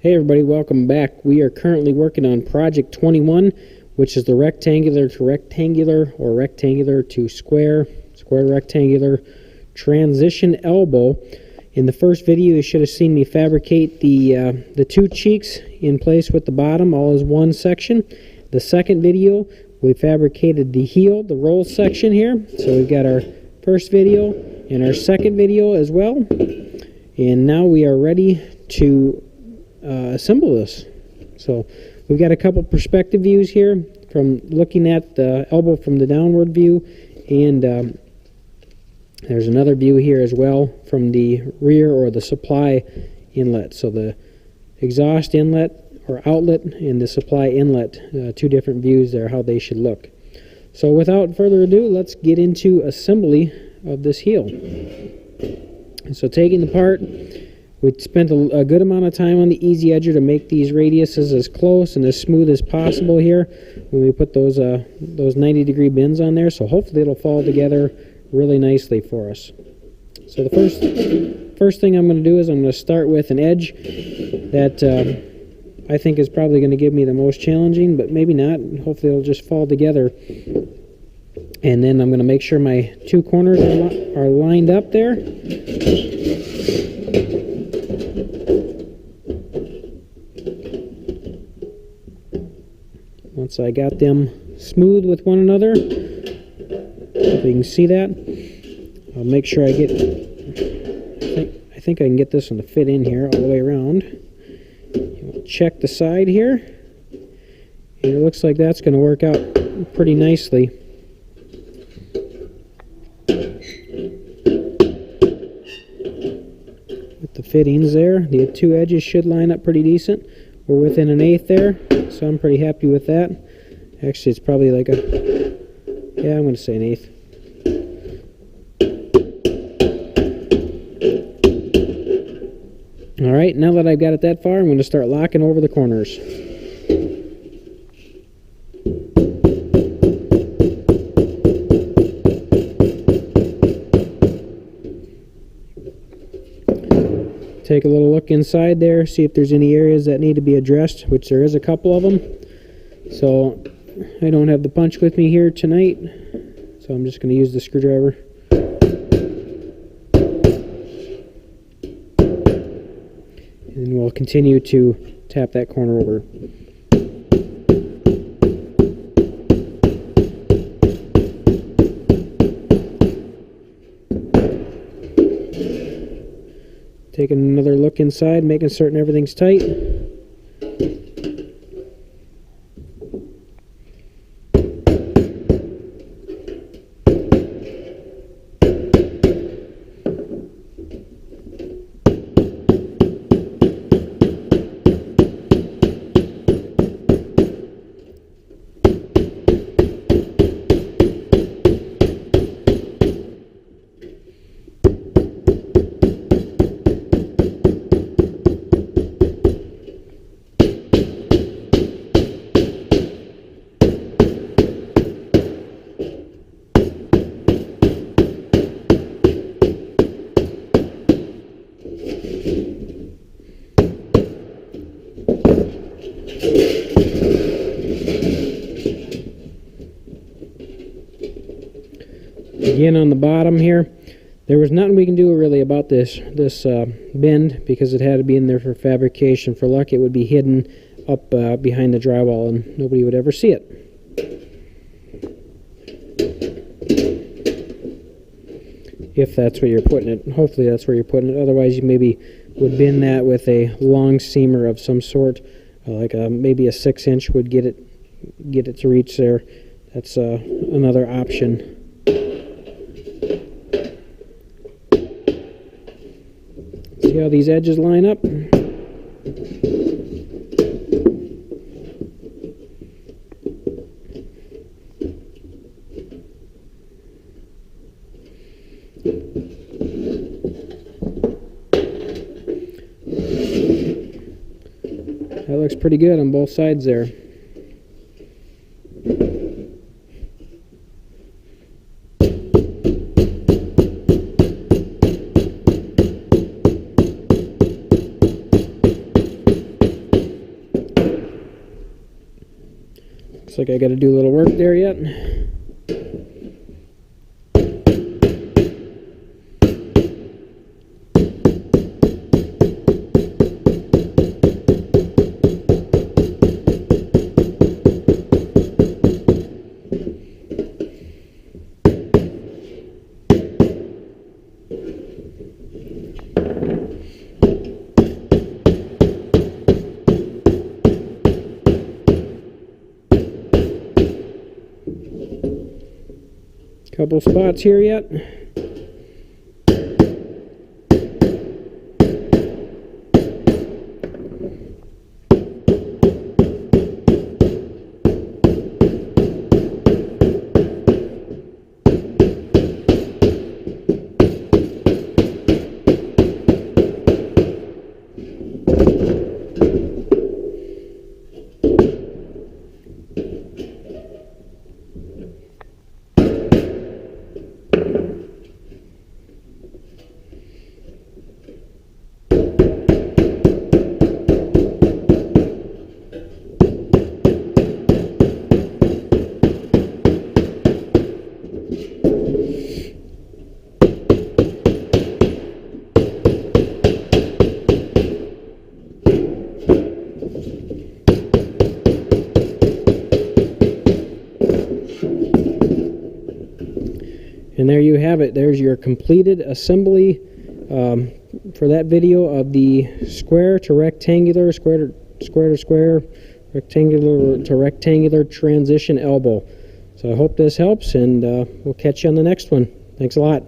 Hey everybody, welcome back. We are currently working on project 21, which is the rectangular to rectangular or rectangular to square, square to rectangular transition elbow. In the first video you should have seen me fabricate the two cheeks in place with the bottom all as one section. The second video we fabricated the heel, the roll section here. So we've got our first video and our second video as well. And now we are ready to assemble this. So we've got a couple perspective views here from looking at the elbow from the downward view, and there's another view here as well from the rear or the supply inlet. So the exhaust inlet or outlet and the supply inlet, two different views there, how they should look. So without further ado, let's get into assembly of this heel. And so taking the part, we spent a good amount of time on the easy edger to make these radiuses as close and as smooth as possible here when we put those 90-degree bends on there. So hopefully it'll fall together really nicely for us. So the first thing I'm going to do is I'm going to start with an edge that I think is probably going to give me the most challenging, but maybe not. Hopefully it'll just fall together. And then I'm going to make sure my two corners are lined up there. Once I got them smooth with one another, if you can see that, I'll make sure I get, I think I can get this one to fit in here all the way around. We'll check the side here, and it looks like that's going to work out pretty nicely. With the fittings there, the two edges should line up pretty decent. We're within an eighth there, so I'm pretty happy with that. Actually, it's probably like yeah, I'm going to say an eighth. Alright, now that I've got it that far, I'm going to start locking over the corners. Take a little look inside there, see if there's any areas that need to be addressed, which there is a couple of them. So I don't have the punch with me here tonight, so I'm just going to use the screwdriver. And we'll continue to tap that corner over. Taking another look inside, making certain everything's tight. Again, on the bottom here, there was nothing we can do really about this bend because it had to be in there for fabrication. For luck, it would be hidden up behind the drywall and nobody would ever see it. If that's where you're putting it. Hopefully that's where you're putting it. Otherwise, you maybe would bend that with a long seamer of some sort, like maybe a 6-inch would get it to reach there. That's another option. See how these edges line up? That looks pretty good on both sides there. Looks like I got to do a little work there yet. Couple spots here yet. And there you have it. There's your completed assembly for that video of the square to rectangular, square to square, rectangular to rectangular transition elbow. So I hope this helps, and we'll catch you on the next one. Thanks a lot.